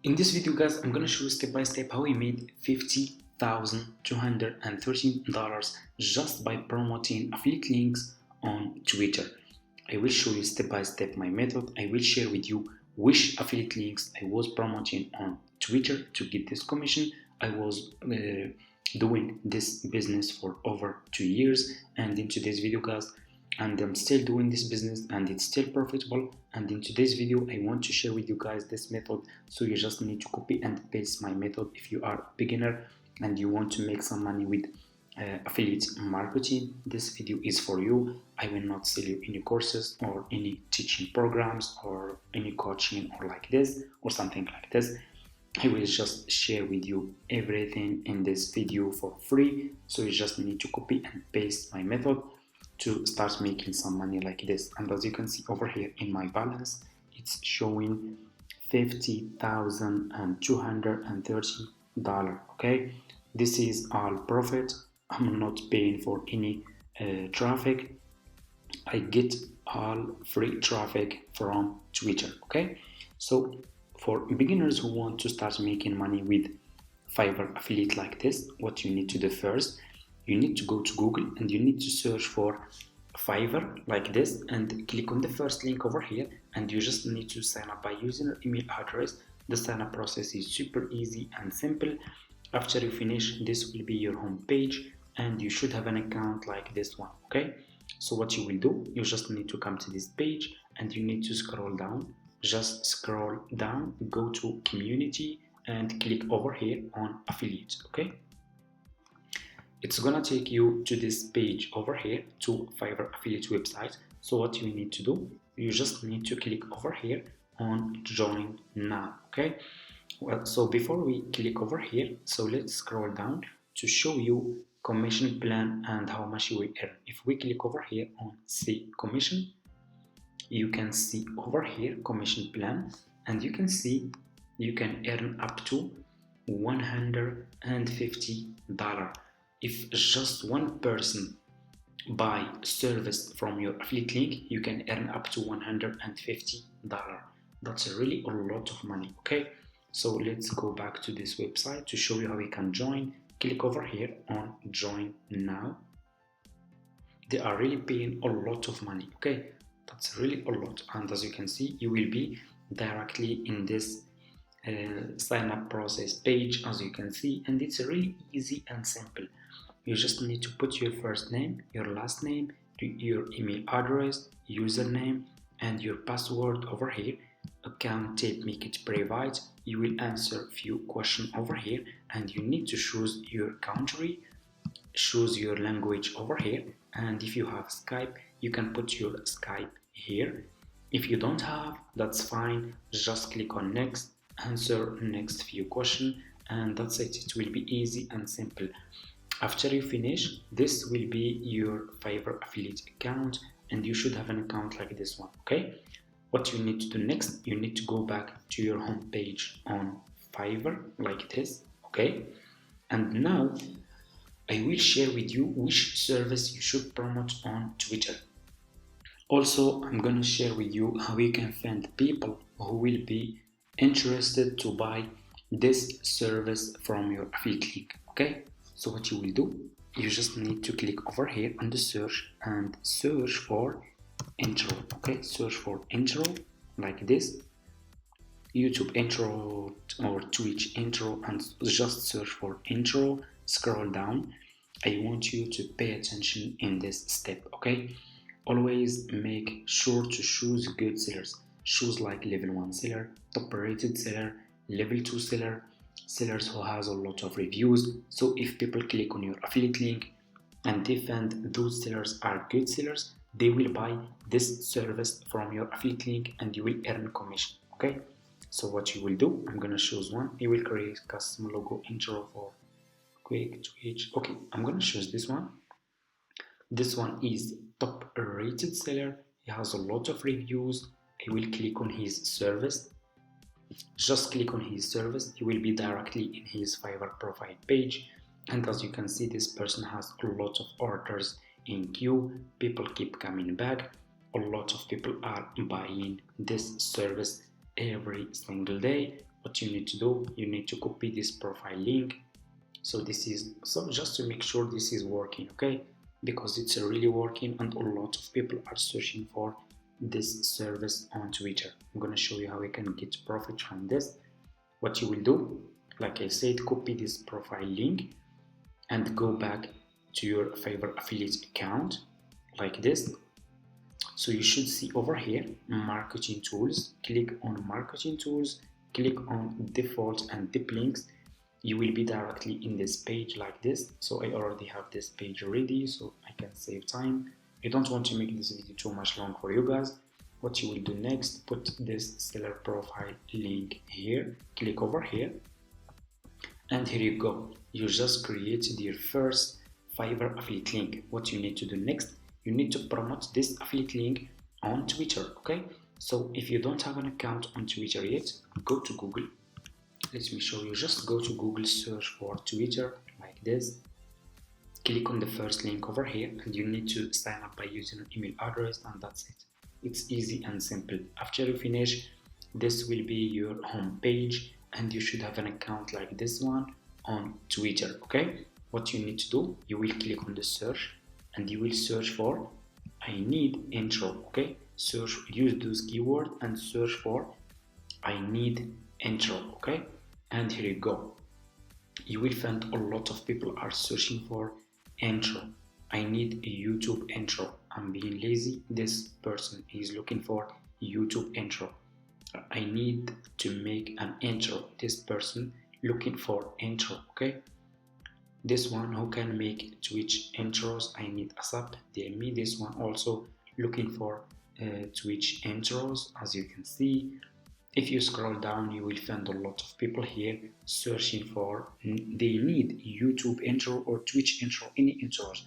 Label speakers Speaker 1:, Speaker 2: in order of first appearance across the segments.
Speaker 1: In this video guys, I'm gonna show you step by step how I made $50,213 just by promoting affiliate links on Twitter. I will show you step by step my method. I will share with you which affiliate links I was promoting on Twitter to get this commission. I was doing this business for over 2 years, and in today's video guys, and I'm still doing this business and it's still profitable. And in today's video I want to share with you guys this method, so you just need to copy and paste my method if you are a beginner and you want to make some money with affiliate marketing. This video is for you. I will not sell you any courses or any teaching programs or any coaching or like this or something like this. I will just share with you everything in this video for free, so you just need to copy and paste my method to start making some money like this. And as you can see over here in my balance, it's showing $50,230. Okay, this is all profit. I'm not paying for any traffic. I get all free traffic from Twitter. Okay, so for beginners who want to start making money with Fiverr affiliate like this, what you need to do first, you need to go to Google and you need to search for Fiverr like this and click on the first link over here, and you just need to sign up by using your email address. The sign up process is super easy and simple. After you finish, this will be your home page and you should have an account like this one. Okay, so what you will do, you just need to come to this page and you need to scroll down. Just scroll down, go to community and click over here on affiliates. Okay, it's gonna take you to this page over here to Fiverr affiliate website. So what you need to do, you just need to click over here on join now. Okay, well, so before we click over here, so let's scroll down to show you commission plan and how much you will earn. If we click over here on see commission, you can see over here commission plan, and you can see you can earn up to $150. If just one person buy service from your affiliate link, you can earn up to $150. That's really a lot of money. Okay, so let's go back to this website to show you how you can join. Click over here on join now. They are really paying a lot of money. Okay, that's really a lot, and as you can see, you will be directly in this sign up process page, as you can see, and it's really easy and simple. You just need to put your first name, your last name, your email address, username, and your password over here. Account type, make it private. You will answer a few questions over here, and you need to choose your country, choose your language over here, and if you have Skype, you can put your Skype here. If you don't have, that's fine. Just click on next, answer next few questions, and that's it. It will be easy and simple. After you finish, this will be your Fiverr affiliate account, and you should have an account like this one. Okay, what you need to do next, you need to go back to your home page on Fiverr like this. Okay, and now I will share with you which service you should promote on Twitter. Also, I'm gonna share with you how you can find people who will be interested to buy this service from your affiliate link. Okay, so what you will do, you just need to click over here on the search and search for intro. Okay, search for intro like this, YouTube intro or Twitch intro, and just search for intro. Scroll down. I want you to pay attention in this step. Okay, always make sure to choose good sellers. Choose like level 1 seller, top rated seller, level 2 seller, sellers who has a lot of reviews. So if people click on your affiliate link and they find those sellers are good sellers, they will buy this service from your affiliate link and you will earn commission. Okay, so what you will do, I'm gonna choose one. You will create custom logo intro for quick Twitch. Okay, I'm gonna choose this one. This one is top rated seller. He has a lot of reviews. I will click on his service. Just click on his service. You will be directly in his Fiverr profile page. And as you can see, this person has a lot of orders in queue. People keep coming back. A lot of people are buying this service every single day. what you need to do, you need to copy this profile link. So just to make sure this is working, okay, because it's really working and a lot of people are searching for this service on Twitter. I'm gonna show you how you can get profit from this. What you will do, like I said, copy this profile link and go back to your Fiverr affiliate account like this. So you should see over here marketing tools. Click on marketing tools, click on default and deep links. You will be directly in this page like this. So I already have this page ready, so I can save time. I don't want to make this video too much long for you guys. What you will do next, put this seller profile link here, click over here, and here you go. You just created your first Fiverr affiliate link. What you need to do next, you need to promote this affiliate link on Twitter, okay? So if you don't have an account on Twitter yet, go to Google. Let me show you. Just go to Google, search for Twitter like this. Click on the first link over here, and you need to sign up by using an email address, and that's it. It's easy and simple. After you finish, this will be your home page, and you should have an account like this one on Twitter, okay? What you need to do, you will click on the search, and you will search for I need intro, okay? Search, use those keywords and search for I need intro, okay? And here you go. You will find a lot of people are searching for intro. I need a YouTube intro. I'm being lazy. This person is looking for YouTube intro. I need to make an intro. This person looking for intro, okay? This one who can make Twitch intros. I need a sub. DM. This one also looking for Twitch intros, as you can see. If you scroll down, you will find a lot of people here searching for, they need YouTube intro or Twitch intro, any intros,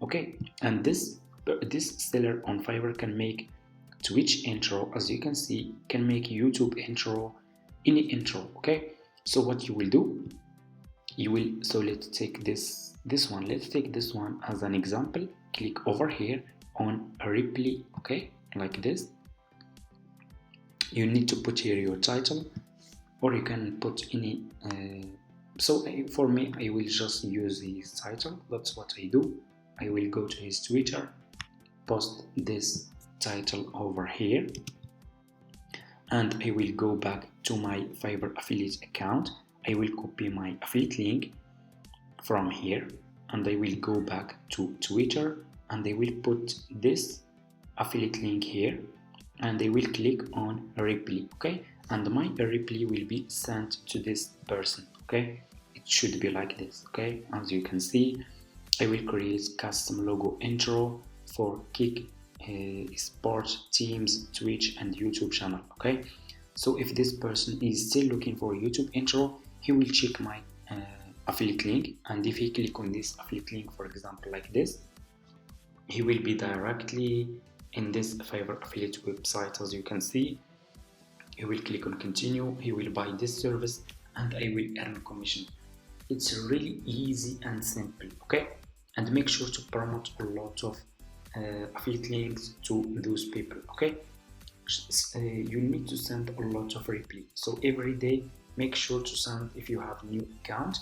Speaker 1: okay? And this seller on Fiverr can make Twitch intro, as you can see, can make YouTube intro, any intro, okay? So what you will do, so let's take this one, let's take this one as an example. Click over here on reply, okay, like this. You need to put here your title, or you can put any for me, I will just use his title. That's what I do. I will go to his Twitter, post this title over here, and I will go back to my Fiverr affiliate account. I will copy my affiliate link from here, and I will go back to Twitter, and I will put this affiliate link here, and I will click on reply, okay? And my reply will be sent to this person, okay? It should be like this, okay? As you can see, I will create custom logo intro for Kick Sports Teams, Twitch, and YouTube channel, okay? So if this person is still looking for YouTube intro, he will check my affiliate link, and if he click on this affiliate link, for example, like this, he will be directly in this Fiverr affiliate website. As you can see, he will click on continue, he will buy this service, and I will earn commission. It's really easy and simple, okay? And make sure to promote a lot of affiliate links to those people, okay? You need to send a lot of reply. So every day, make sure to send, if you have new account,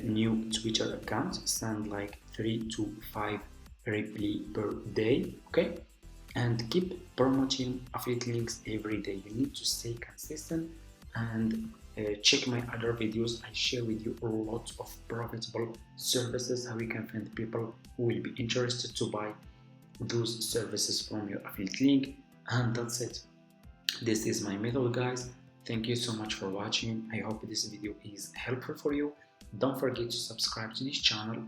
Speaker 1: new Twitter account, send like 3 to 5 reply per day, okay? And keep promoting affiliate links every day. You need to stay consistent, and check my other videos. I share with you a lot of profitable services, how you can find people who will be interested to buy those services from your affiliate link. And that's it. This is my method, guys. Thank you so much for watching. I hope this video is helpful for you. Don't forget to subscribe to this channel,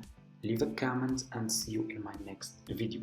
Speaker 1: leave a comment, and see you in my next video.